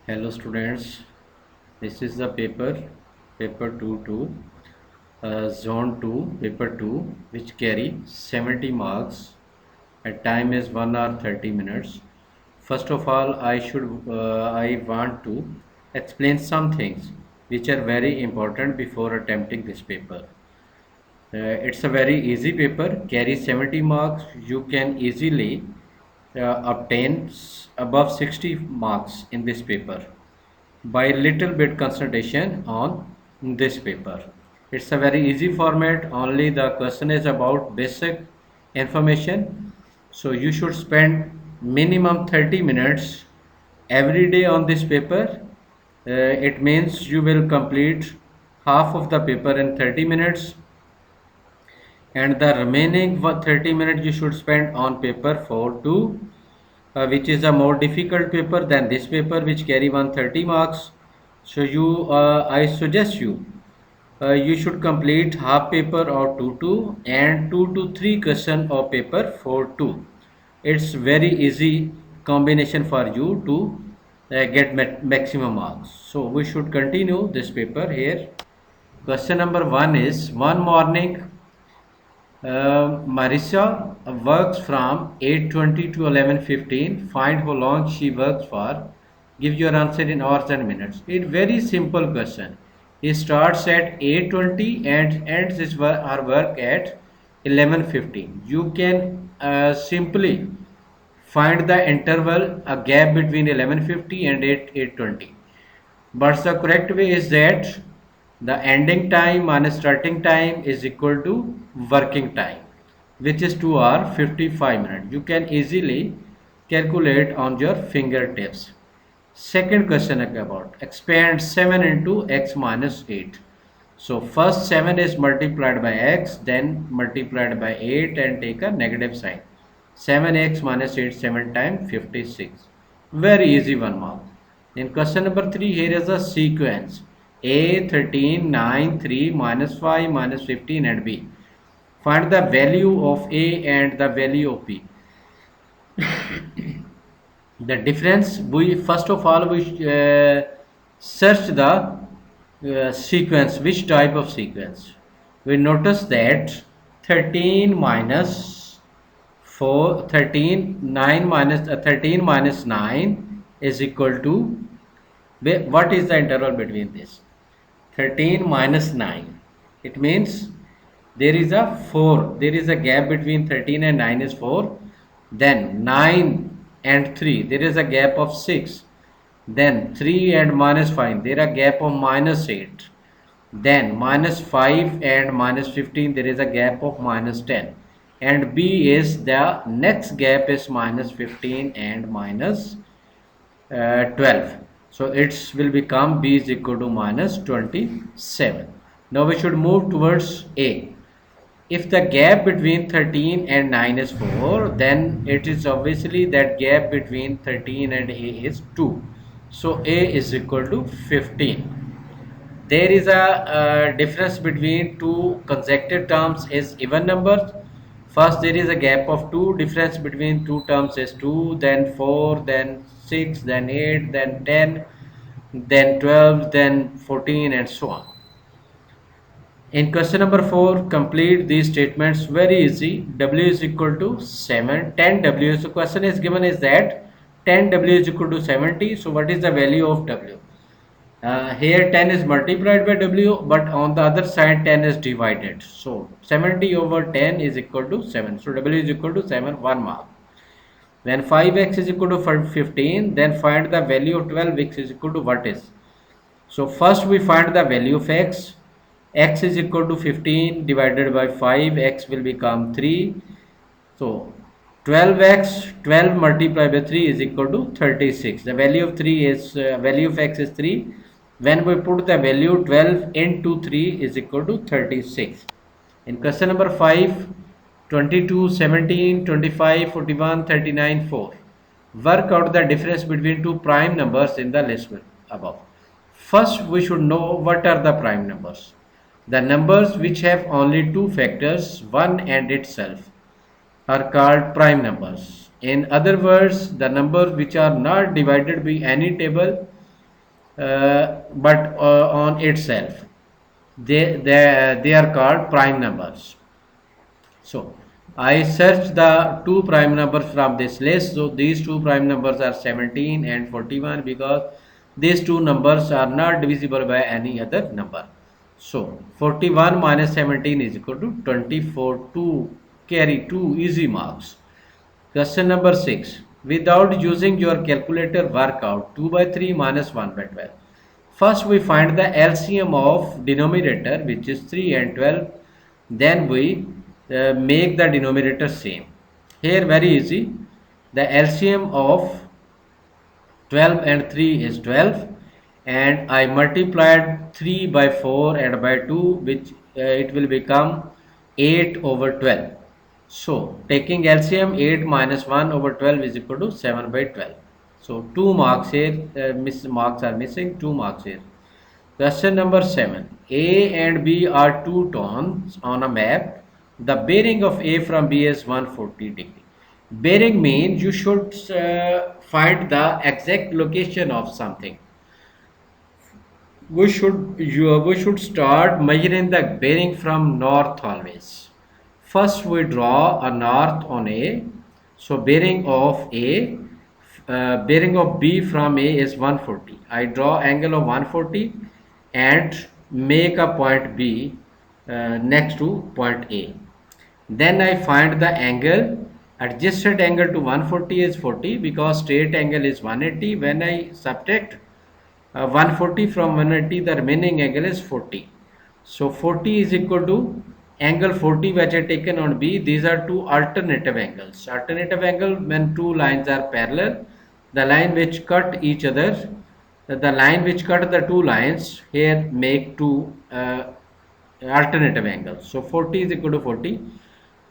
Hello students, this is the paper 2 zone 2 paper 2 which carry 70 marks at time is 1 hour 30 minutes. First of all I want to explain some things which are very important before attempting this paper. It's a very easy paper, carries 70 marks. You can easily obtain above 60 marks in this paper by little bit concentration on this paper. It's a very easy format, only the question is about basic information. So you should spend minimum 30 minutes every day on this paper. It means you will complete half of the paper in 30 minutes, and the remaining 30 minutes you should spend on paper 4 2, which is a more difficult paper than this paper which carry 130 marks. So I suggest you should complete half paper of 2 2 and 2 to 3 question of paper 4 2. It's very easy combination for you to get maximum marks. So we should continue this paper here. Question number 1 is: one morning Marissa works from 8:20 to 11:15. Find how long she works for. Give your answer in hours and minutes. It's very simple question. He starts at 8:20 and ends her work at 11:15. You can simply find the interval, a gap between 11:50 and 8:20. But the correct way is that the ending time minus starting time is equal to working time, which is 2 hour 55 minutes. You can easily calculate on your fingertips. Second question about expand 7 into x minus 8. So first 7 is multiplied by x, then multiplied by 8 and take a negative sign. 7x minus 8 7 times 56. Very easy one mark. In question number 3, here is a sequence: A 13, 9, 3, minus 5, minus 15 and B. Find the value of A and the value of B. The difference, we first of all we search the sequence, which type of sequence. We notice that 13 minus 4 13 9 minus 13 minus 9 is equal to, what is the interval between this? 13 minus 9, it means there is a 4, there is a gap between 13 and 9 is 4. Then 9 and 3, there is a gap of 6. Then 3 and minus 5, there is a gap of minus 8. Then minus 5 and minus 15, there is a gap of minus 10. And B is the next gap is minus 15 and minus 12. So it will become B is equal to minus 27. Now we should move towards A. If the gap between 13 and 9 is 4, then it is obviously that gap between 13 and A is 2. So A is equal to 15. There is a difference between two consecutive terms is even numbers. First there is a gap of 2, difference between two terms is 2, then 4, then 6, then 8, then 10, then 12, then 14 and so on. In question number 4, complete these statements. Very easy. W is equal to 7. 10W. So question is given is that 10W is equal to 70. So what is the value of W? Here 10 is multiplied by W, but on the other side 10 is divided. So 70 over 10 is equal to 7. So W is equal to 7, 1 mark. When 5x is equal to 15, then find the value of 12, which is equal to what is. So first we find the value of x. X is equal to 15 divided by 5, x will become 3. So 12x, 12 multiplied by 3 is equal to 36. The value of 3 is, value of x is 3. When we put the value 12 into 3 is equal to 36. In question number 5, 22, 17, 25, 41, 39, 4. Work out the difference between two prime numbers in the list above. First, we should know what are the prime numbers. The numbers which have only two factors, 1 and itself, are called prime numbers. In other words, the numbers which are not divided by any table but on itself. They are called prime numbers. So I searched the two prime numbers from this list. So these two prime numbers are 17 and 41 because these two numbers are not divisible by any other number. So 41 minus 17 is equal to 24 to carry two easy marks. Question number 6. Without using your calculator, work out 2 by 3 minus 1 by 12. First, we find the LCM of denominator, which is 3 and 12. Then we make the denominator same. Here, very easy. The LCM of 12 and 3 is 12, and I multiplied 3 by 4 and by 2, which it will become 8 over 12. So taking LCM, 8 minus 1 over 12 is equal to 7 by 12. So 2 marks here, marks are missing, 2 marks here. Question number 7. A and B are two tones on a map. The bearing of A from B is 140 degree. Bearing means you should find the exact location of something. We should start measuring the bearing from north always. First we draw a north on A. So bearing of A, bearing of B from A is 140. I draw angle of 140 and make a point B next to point A. Then I find the angle. Adjusted angle to 140 is 40 because straight angle is 180. When I subtract 140 from 180, the remaining angle is 40. So 40 is equal to angle 40 which I taken on B. These are two alternative angles. Alternative angle when two lines are parallel, the line which cut each other, the line which cut the two lines here make two alternative angles. So 40 is equal to 40.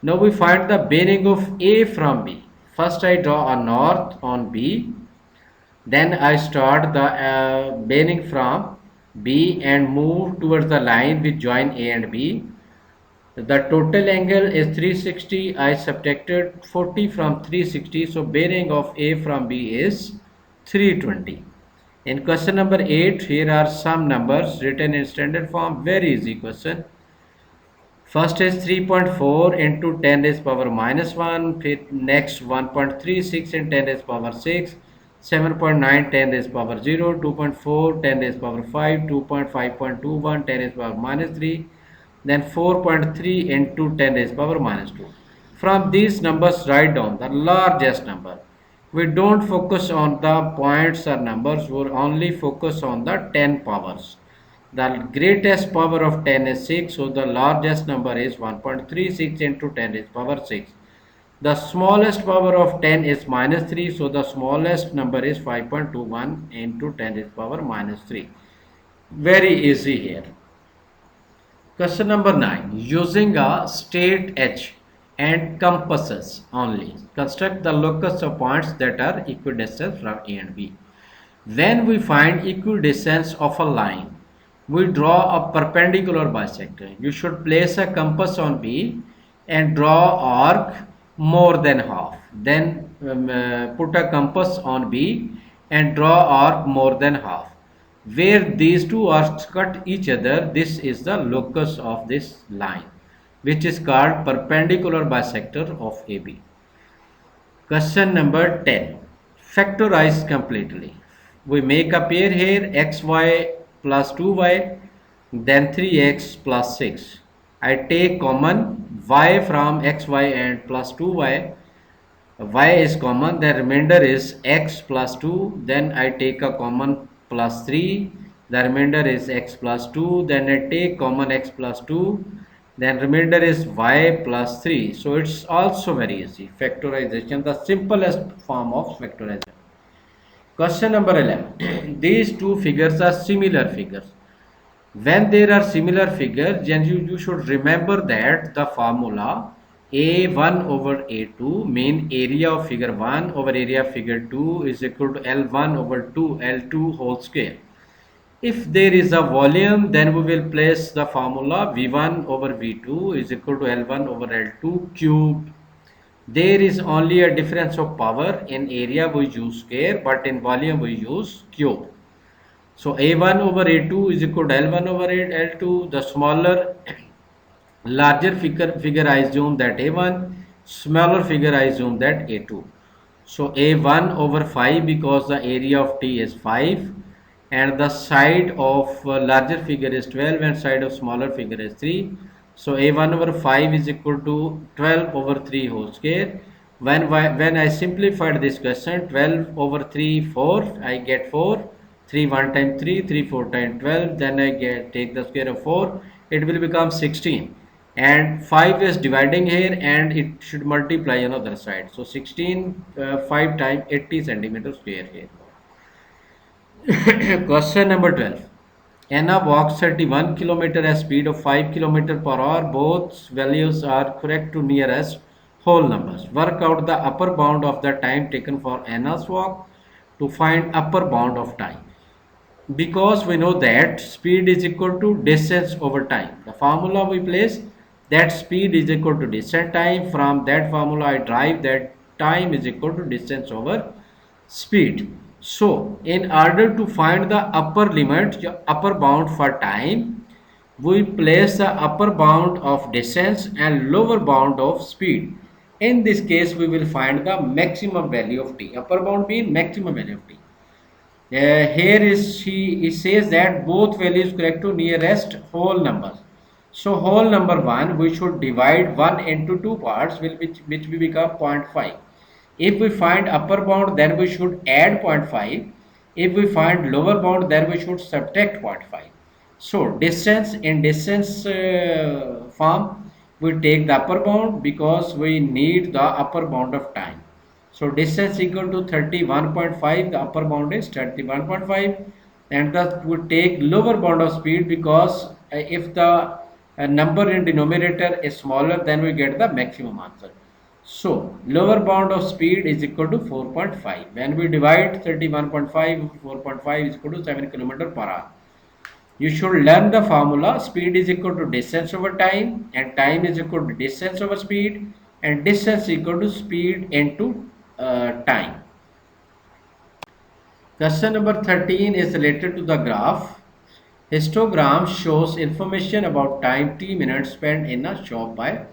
Now we find the bearing of A from B. First I draw a north on B. Then I start the bearing from B and move towards the line which join A and B. The total angle is 360. I subtracted 40 from 360. So bearing of A from B is 320. In question number 8, here are some numbers written in standard form. Very easy question. First is 3.4 into 10 raised power minus 1. Next 1.36 in 10 raised power 6. 7.9 10 raised power 0. 2.4 10 raised power 5. 2.5.21 10 raised power minus 3. Then 4.3 into 10 raised power minus 2. From these numbers, write down the largest number. We don't focus on the points or numbers, we only focus on the 10 powers. The greatest power of 10 is 6, so the largest number is 1.36 into 10 raised power 6. The smallest power of 10 is minus 3, so the smallest number is 5.21 into 10 raised power minus 3. Very easy here. Question number 9. Using a straight edge and compasses only, construct the locus of points that are equidistant from A and B. When we find equidistance of a line, we draw a perpendicular bisector. You should place a compass on B and draw arc more than half. Then put a compass on B and draw arc more than half. Where these two arcs cut each other, this is the locus of this line, which is called perpendicular bisector of AB. Question number 10. Factorize completely. We make a pair here, xy plus 2y, then 3x plus 6. I take common y from xy and plus 2y. Y is common, the remainder is x plus 2. Then I take a common plus 3. The remainder is x plus 2. Then I take common x plus 2. Then remainder is y plus 3. So it's also very easy. Factorization, the simplest form of factorization. Question number 11. These two figures are similar figures. When there are similar figures, then you should remember that the formula A1 over A2 mean area of figure 1 over area of figure 2 is equal to L1 over 2 L2 whole square. If there is a volume, then we will place the formula V1 over V2 is equal to L1 over L2 cubed. There is only a difference of power. In area we use square, but in volume we use cube. So A1 over A2 is equal to L1 over L2. The smaller, larger figure I assume that A1, smaller figure I assume that A2. So A1 over 5 because the area of T is 5 and the side of larger figure is 12 and side of smaller figure is 3. So A1 over 5 is equal to 12 over 3 whole square. When I simplified this question, 12 over 3, 4, I get 4. 3 1 times 3, 3 4 times 12, then I take the square of 4, it will become 16, and 5 is dividing here and it should multiply on other side. So 16 5 times 80 centimeter square here. Question number 12. Anna walks 31 kilometer at speed of 5 kilometer per hour. Both values are correct to nearest whole numbers. Work out the upper bound of the time taken for Anna's walk to find upper bound of time. Because we know that speed is equal to distance over time, the formula we place that speed is equal to distance time. From that formula I derive that time is equal to distance over speed. So in order to find the upper limit, upper bound for time, we place the upper bound of distance and lower bound of speed. In this case we will find the maximum value of t. Upper bound means maximum value of t. Here is he says that both values correct to nearest whole numbers. So whole number 1 we should divide 1 into two parts which will become 0.5. If we find upper bound then we should add 0.5. If we find lower bound then we should subtract 0.5. So distance in distance form we take the upper bound because we need the upper bound of time. So distance equal to 31.5, the upper bound is 31.5, and thus we take lower bound of speed because if the number in denominator is smaller then we get the maximum answer. So lower bound of speed is equal to 4.5. When we divide 31.5, 4.5 is equal to 7 km per hour. You should learn the formula. Speed is equal to distance over time and time is equal to distance over speed and distance equal to speed into time. Question number 13 is related to the graph. Histogram shows information about time t minutes spent in a shop by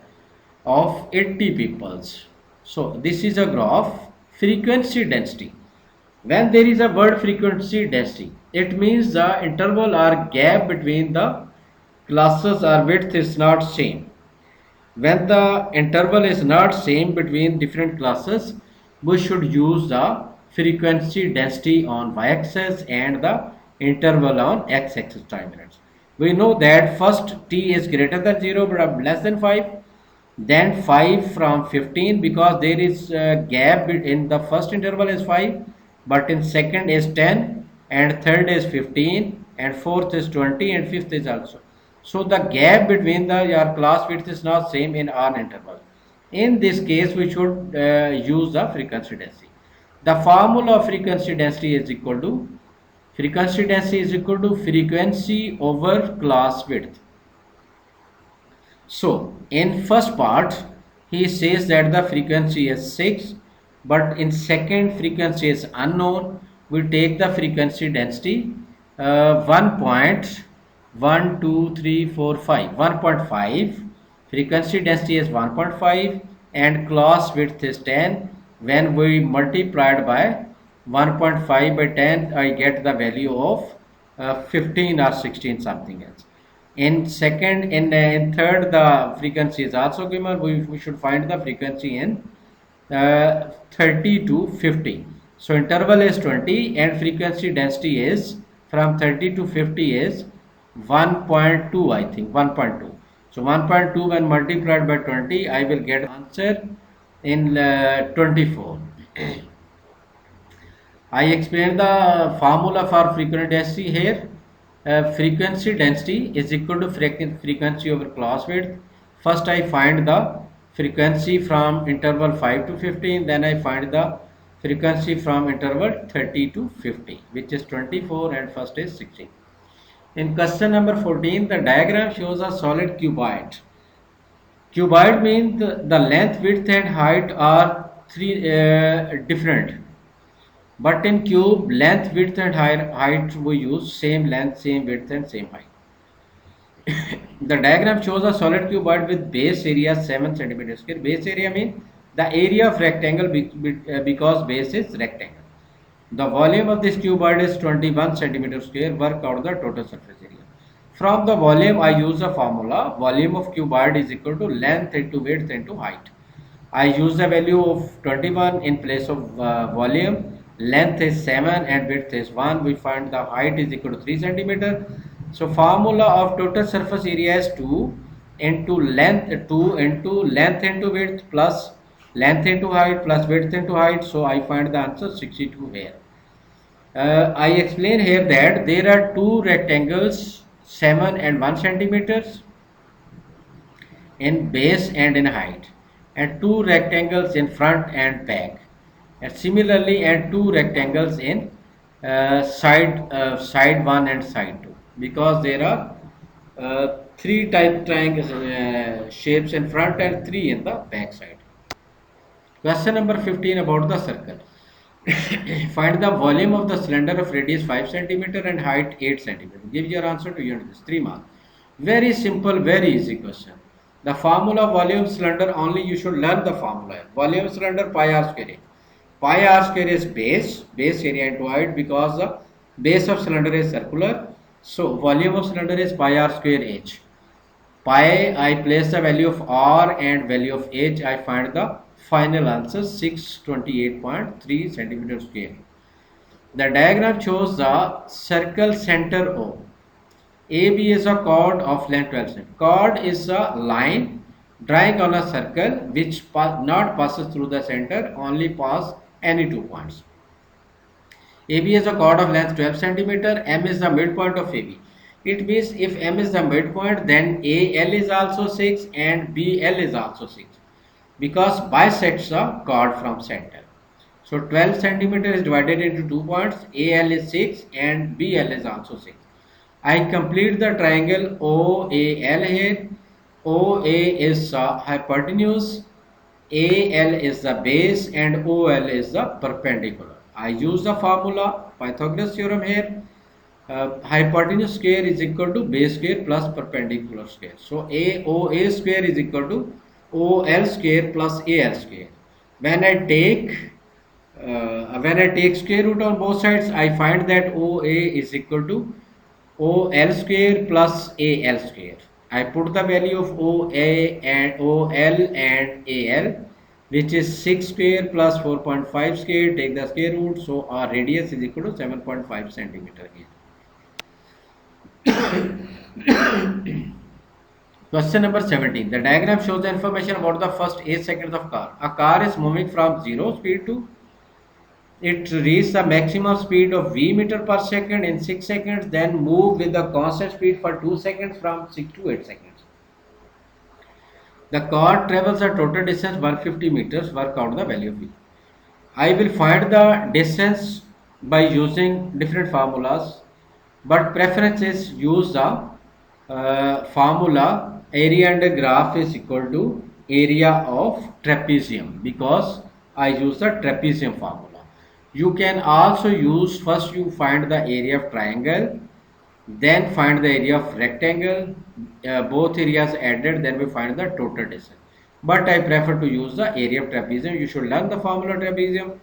of 80 peoples. So this is a graph. Frequency density. When there is a word frequency density, it means the interval or gap between the classes or width is not same. When the interval is not same between different classes, we should use the frequency density on y-axis and the interval on x-axis time minutes. We know that first t is greater than 0 but less than 5, then 5 from 15 because there is a gap in the first interval is 5 but in second is 10 and third is 15 and fourth is 20 and fifth is also. So the gap between the your class width is not same in our interval. In this case we should use the frequency density. The formula of frequency density is equal to frequency over class width. So in first part he says that the frequency is 6 but in second frequency is unknown. We take the frequency density 1.12345 frequency density is 1.5 and class width is 10. When we multiplied by 1.5 by 10 I get the value of 15 or 16 something else. In second in third the frequency is also given. We should find the frequency in 30 to 50. So interval is 20 and frequency density is from 30 to 50 is 1.2, I think 1.2. So 1.2 when multiplied by 20 I will get answer in 24. I explained the formula for frequency density here. Frequency density is equal to frequency over class width. First I find the frequency from interval 5 to 15, then I find the frequency from interval 30 to 50 which is 24 and first is 16. In question number 14 the diagram shows a solid cuboid. Cuboid means the length, width and height are three different. But in cube, length, width and height we use same length, same width and same height. The diagram shows a solid cuboid with base area 7 centimeter square. Base area means the area of rectangle because base is rectangle. The volume of this cuboid is 21 centimeter square. Work out the total surface area. From the volume, I use a formula. Volume of cuboid is equal to length into width into height. I use the value of 21 in place of volume. Length is 7 and width is 1. We find the height is equal to 3 centimeter. So formula of total surface area is 2 into length into width plus length into height plus width into height. So I find the answer 62 here. I explain here that there are two rectangles 7 and 1 centimeters in base and in height, and two rectangles in front and back, and similarly and two rectangles in side 1 and side 2, because there are three type triangles shapes in front and three in the back side. Question number 15 about the circle. Find the volume of the cylinder of radius 5 centimeter and height 8 centimeter. Give your answer to unit this 3 marks. Very simple, very easy question. The formula volume cylinder, only you should learn the formula. Volume cylinder pi r square. Pi r square is base area into height, because the base of cylinder is circular. So volume of cylinder is pi r square h. Pi, I place the value of r and value of h. I find the final answer 628.3 centimeter square. The diagram shows the circle center O. AB is a chord of length 12 cm. Chord is a line drawing on a circle which not passes through the center, only pass any 2 points. AB is a chord of length 12 centimeter. M is the midpoint of AB. It means if M is the midpoint, then AL is also 6 and BL is also 6, because bisects the chord from center. So 12 centimeter is divided into 2 points. AL is 6 and BL is also 6. I complete the triangle OAL here. OA is hypotenuse, AL is the base and OL is the perpendicular. I use the formula Pythagoras theorem here. Hypotenuse square is equal to base square plus perpendicular square. So AOA square is equal to OL square plus AL square. When I take square root on both sides, I find that OA is equal to OL square plus AL square. I put the value of OA and OL and AL, which is 6 square plus 4.5 square. Take the square root, so our radius is equal to 7.5 centimeter here. Question number 17. The diagram shows the information about the first 8 seconds of car. A car is moving from 0 speed to it reaches the maximum speed of v meter per second in 6 seconds, then move with the constant speed for 2 seconds from 6 to 8 seconds. The car travels a total distance 150 meters. Work out the value of v. I will find the distance by using different formulas, but preference is use the formula area under graph is equal to area of trapezium, because I use the trapezium formula. You can also use, first you find the area of triangle, then find the area of rectangle, both areas added, then we find the total distance. But I prefer to use the area of trapezium. You should learn the formula trapezium.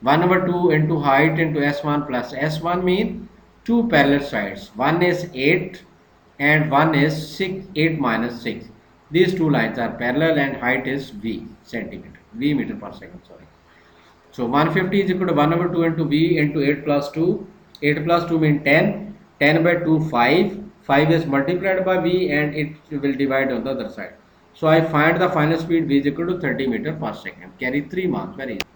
1/2 into height into S1 plus S1 mean two parallel sides. One is 8 and one is 6, 8 minus 6. These two lines are parallel and height is V centimeter, V meter per second, sorry. So 150 is equal to 1/2 into V into 8 plus 2. 8 plus 2 means 10. 10 by 2, 5. 5 is multiplied by V and it will divide on the other side. So I find the final speed V is equal to 30 meter per second. Carry 3 marks, very easy.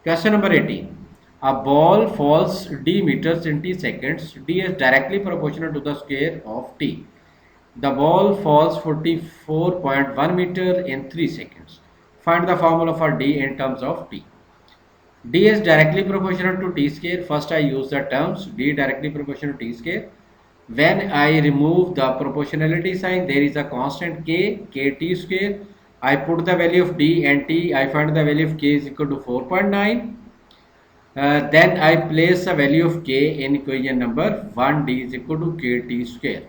Question number 18. A ball falls d meters in t seconds. D is directly proportional to the square of t. The ball falls 44.1 meter in 3 seconds. Find the formula for d in terms of t. D is directly proportional to t square. First I use the terms d directly proportional to t square. When I remove the proportionality sign, there is a constant k, kt square. I put the value of d and t. I find the value of k is equal to 4.9. Then I place a value of k in equation number 1. D is equal to kt square.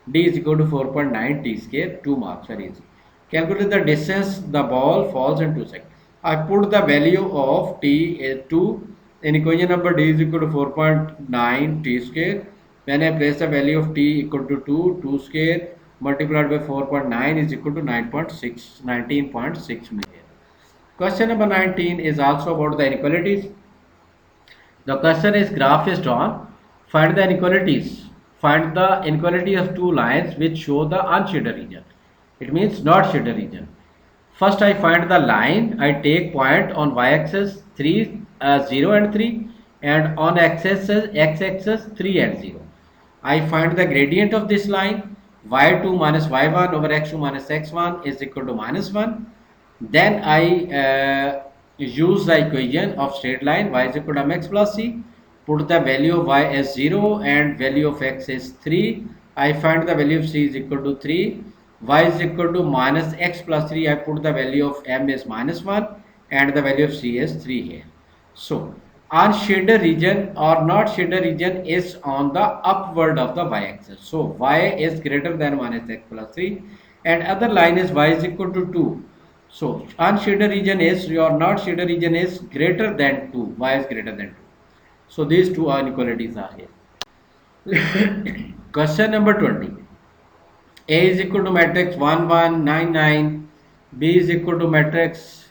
D is equal to 4.9 t square. 2 marks are easy. Calculate the distance the ball falls in 2 seconds. I put the value of t 2 in equation number d is equal to 4.9 t square. When I place the value of t equal to 2 square multiplied by 4.9 is equal to 19.6 million. Question number 19 is also about the inequalities. The question is graph is drawn. Find the inequalities. Find the inequality of two lines which show the unshaded region. It means not shaded region. First I find the line. I take point on y-axis 0 and 3 and on x-axis 3 and 0. I find the gradient of this line y2 minus y1 over x2 minus x1 is equal to minus 1. Then I use the equation of straight line y is equal to mx plus c. Put the value of y as 0 and value of x is 3. I find the value of c is equal to 3. Y is equal to minus x plus 3. I put the value of m is minus 1 and the value of c is 3 here. So unshaded region or not shaded region is on the upward of the y-axis. So y is greater than minus x plus 3 and other line is y is equal to 2. So unshaded region is, your not shaded region is greater than 2. Y is greater than 2. So these two inequalities are here. Question number 20. A is equal to matrix 1 1 9 9. B is equal to matrix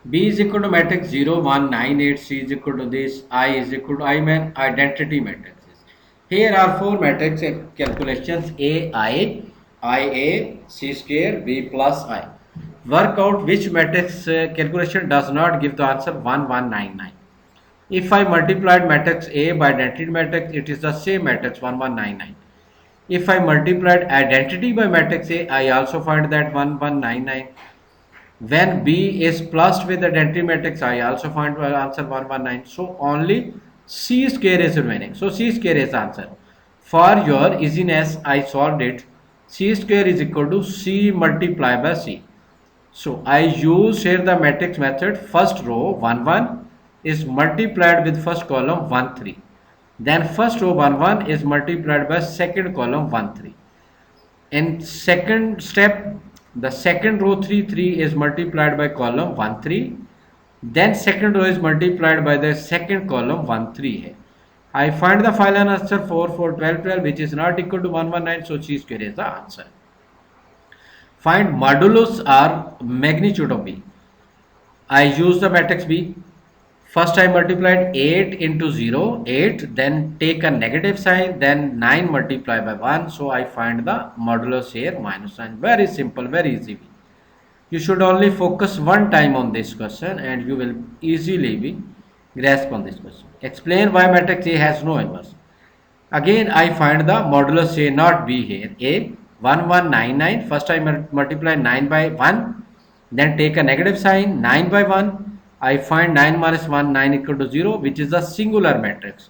0 1 9 8. C is equal to this. I is equal to I mean identity matrices. Here are four matrix calculations: A I, I A, C square, B plus I. Work out which matrix calculation does not give the answer 1199. If I multiplied matrix A by identity matrix, it is the same matrix 1199. If I multiplied identity by matrix A, I also find that 1199. When B is plus with identity matrix, I also find answer 119. So only C square is remaining. So C square is the answer. For your easiness, I solved it. C square is equal to C multiplied by C. So I use here the matrix method. First row 1 1 is multiplied with first column 1 3. Then first row 1 1 is multiplied by second column 1 3. In second step, the second row 3 3 is multiplied by column 1 3. Then second row is multiplied by the second column 1 3 है. I find the final answer 4 4 12 12 which is not equal to 119. So C square is the answer. Find modulus or magnitude of B. I use the matrix B. First I multiplied 8 into 0, 8, then take a negative sign, then 9 multiplied by 1. So I find the modulus here minus 9. Very simple, very easy. You should only focus one time on this question and you will easily be grasp on this question. Explain why matrix A has no inverse. Again I find the modulus A not B here. A 1199. First I multiply 9 by 1, then take a negative sign, 9 by 1. I find 9 minus 1, 9 equal to 0, which is a singular matrix.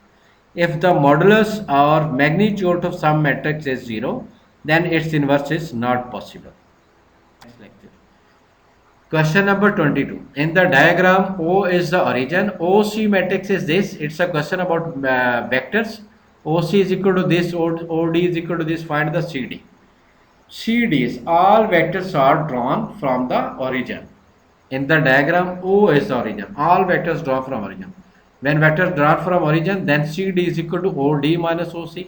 If the modulus or magnitude of some matrix is 0, then its inverse is not possible. Next lecture. Question number 22. In the diagram, O is the origin. OC matrix is this. It's a question about vectors. OC is equal to this, OD is equal to this. Find the CD. CDs, all vectors are drawn from the origin. In the diagram, O is the origin. All vectors drawn from origin. When vectors drawn from origin, then CD is equal to OD minus OC.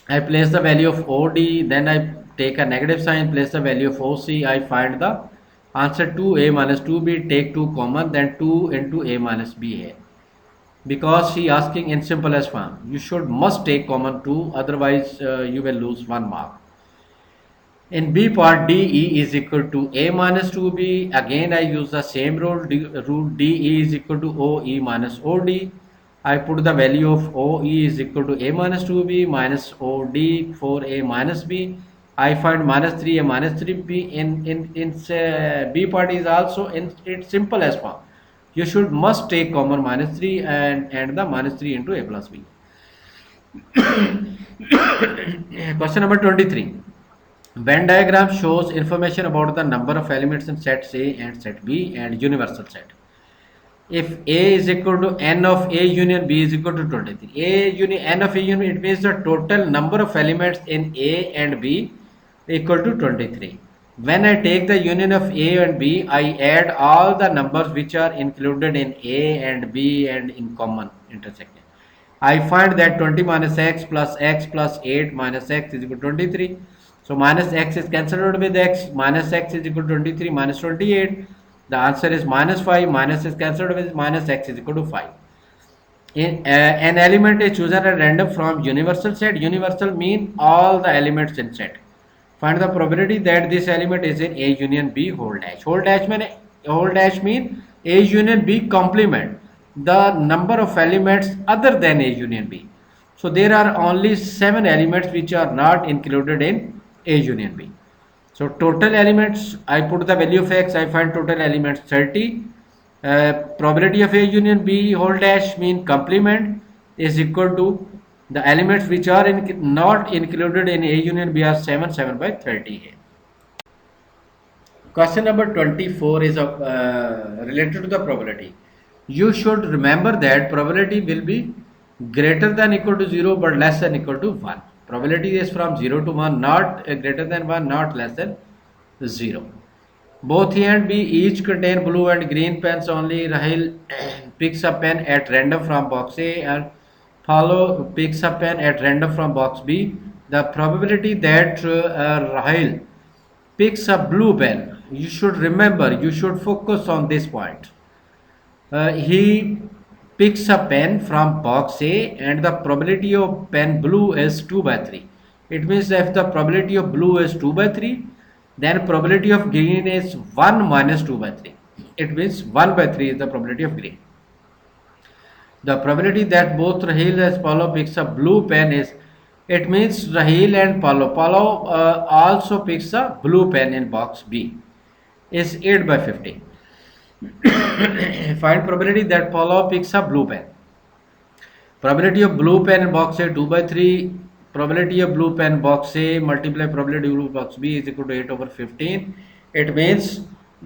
I place the value of OD, then I take a negative sign, place the value of OC. I find the answer 2A minus 2B. Take 2 common, then 2 into A minus B here. Because he asking in simplest form, you must take common 2, otherwise you will lose 1 mark. In B part, DE is equal to A minus 2B. Again I use the same rule, DE is equal to OE minus OD. I put the value of OE is equal to A minus 2B minus OD for A minus B. I find minus 3A minus 3B. In B part is also in its simplest form. You must take common minus 3 and the minus 3 into A plus B. Question number 23. Venn diagram shows information about the number of elements in set A and set B and universal set. if A is equal to n of A union B is equal to 23. N of A union, it means the total number of elements in A and B equal to 23. When I take the union of A and B, I add all the numbers which are included in A and B and in common intersection. I find that 20 minus x plus 8 minus x is equal to 23. So minus x is cancelled out with x, minus x is equal to 23 minus 28. The answer is minus 5, minus is cancelled with minus x is equal to 5. An element is chosen at random from universal set. Universal mean all the elements in set. Find the probability that this element is in A union B whole dash. Whole dash mean A union B complement the number of elements other than A union B. So there are only 7 elements which are not included in A union B. So total elements, I put the value of x, I find total elements 30. Probability of A union B whole dash mean complement is equal to the elements which are not included in A union B are 7 by 30 here. Question number 24 is related to the probability. You should remember that probability will be greater than equal to 0 but less than equal to 1. Probability is from 0 to 1, not greater than 1, not less than 0. Both A and B each contain blue and green pens. Only Rahil picks a pen at random from box A and Paulo picks a pen at random from box B. The probability that Rahil picks a blue pen, you should remember, you should focus on this point. He picks a pen from box A and the probability of pen blue is 2 by 3. It means if the probability of blue is 2 by 3, then probability of green is 1 minus 2 by 3. It means 1 by 3 is the probability of green. The probability that both Rahil and Paulo picks a blue pen is, it means Rahil and Paulo also picks a blue pen in box B, is 8 by 50. Find probability that Paulo picks a blue pen. Probability of blue pen in box A 2 by 3. Probability of blue pen box A multiply probability of blue box B is equal to 8 over 15. It means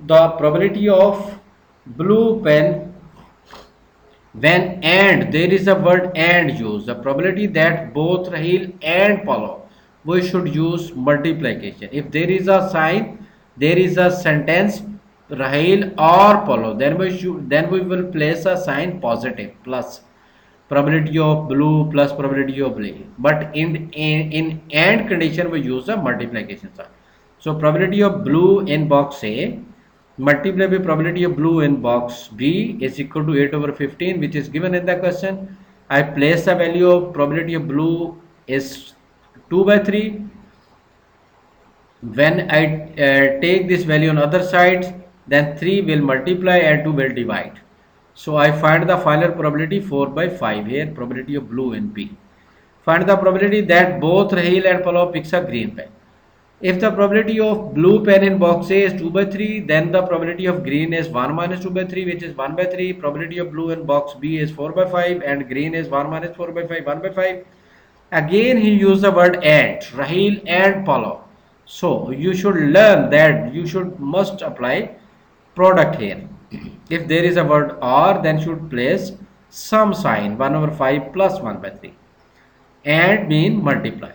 the probability of blue pen, when and there is a word and used, the probability that both Rahil and Paulo, we should use multiplication. If there is a sign, there is a sentence Rahil or Paulo, then we will place a sign positive plus probability of blue plus probability of blue. But in and condition we use a multiplication sign. So probability of blue in box A multiply by probability of blue in box B is equal to 8 over 15, which is given in the question. I place the value of probability of blue is 2 by 3. When I take this value on other side, then 3 will multiply and 2 will divide. So I find the final probability 4 by 5 here, probability of blue in B. Find the probability that both Rahil and Paulo picks a green pen. If the probability of blue pen in box A is 2 by 3, then the probability of green is 1 minus 2 by 3, which is 1 by 3. Probability of blue in box B is 4 by 5 and green is 1 minus 4 by 5, 1 by 5. Again he used the word and, Rahil and Paulo. So you should learn that you must apply product here. If there is a word or, then should place some sign 1 over 5 plus 1 by 3 and mean multiply.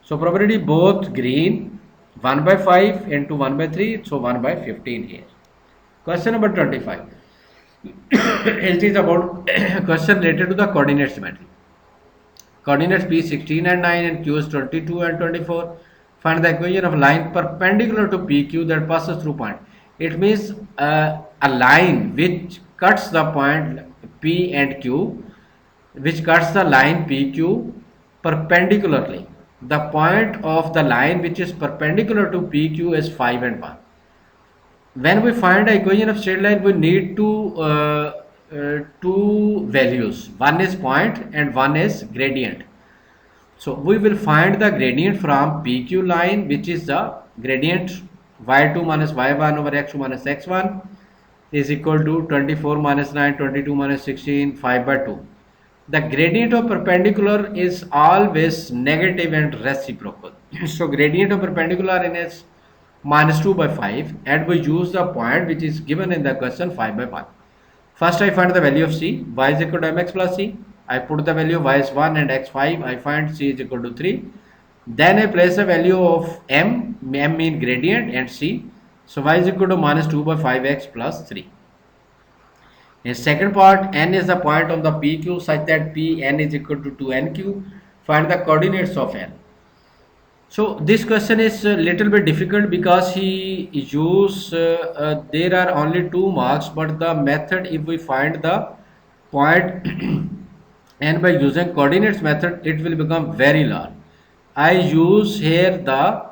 So probability both green 1 by 5 into 1 by 3, so 1 by 15 here. Question number 25. It is about question related to the coordinate symmetry. Coordinates P 16 and 9 and Q is 22 and 24. Find the equation of line perpendicular to PQ that passes through point. It means a line which cuts the point P and Q, which cuts the line PQ perpendicularly. The point of the line which is perpendicular to PQ is 5 and 1. When we find the equation of straight line, we need two values. One is point and one is gradient. So we will find the gradient from PQ line, which is the gradient y2 minus y1 over x2 minus x1 is equal to 24 minus 9, 22 minus 16, 5 by 2. The gradient of perpendicular is always negative and reciprocal. So gradient of perpendicular is minus 2 by 5 and we use the point which is given in the question 5 by 1. First I find the value of c. Y is equal to mx plus c. I put the value of y is 1 and x 5. I find c is equal to 3. Then I place the value of m mean gradient, and c. So y is equal to minus 2 by 5x plus 3. In second part, n is the point on the PQ such that Pn is equal to 2nq. Find the coordinates of n. So this question is a little bit difficult because he use there are only 2 marks, but the method, if we find the point and by using coordinates method, it will become very large. I use here the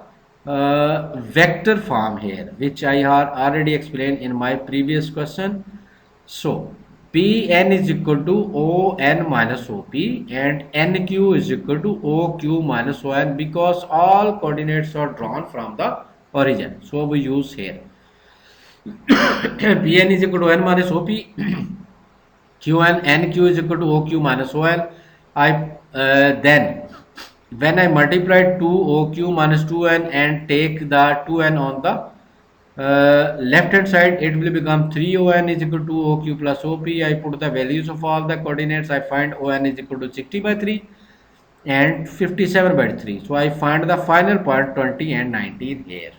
vector form here, which I have already explained in my previous question. So Pn is equal to On minus Op, and Nq is equal to Oq minus On, because all coordinates are drawn from the origin. So we use here Pn is equal to N minus Op, Qn, Nq is equal to Oq minus On. Then when I multiply 2 OQ minus 2n and take the 2n on the left hand side, it will become 3on is equal to OQ plus OP. I put the values of all the coordinates. I find on is equal to 60 by 3 and 57 by 3. So I find the final point 20 and 19 here.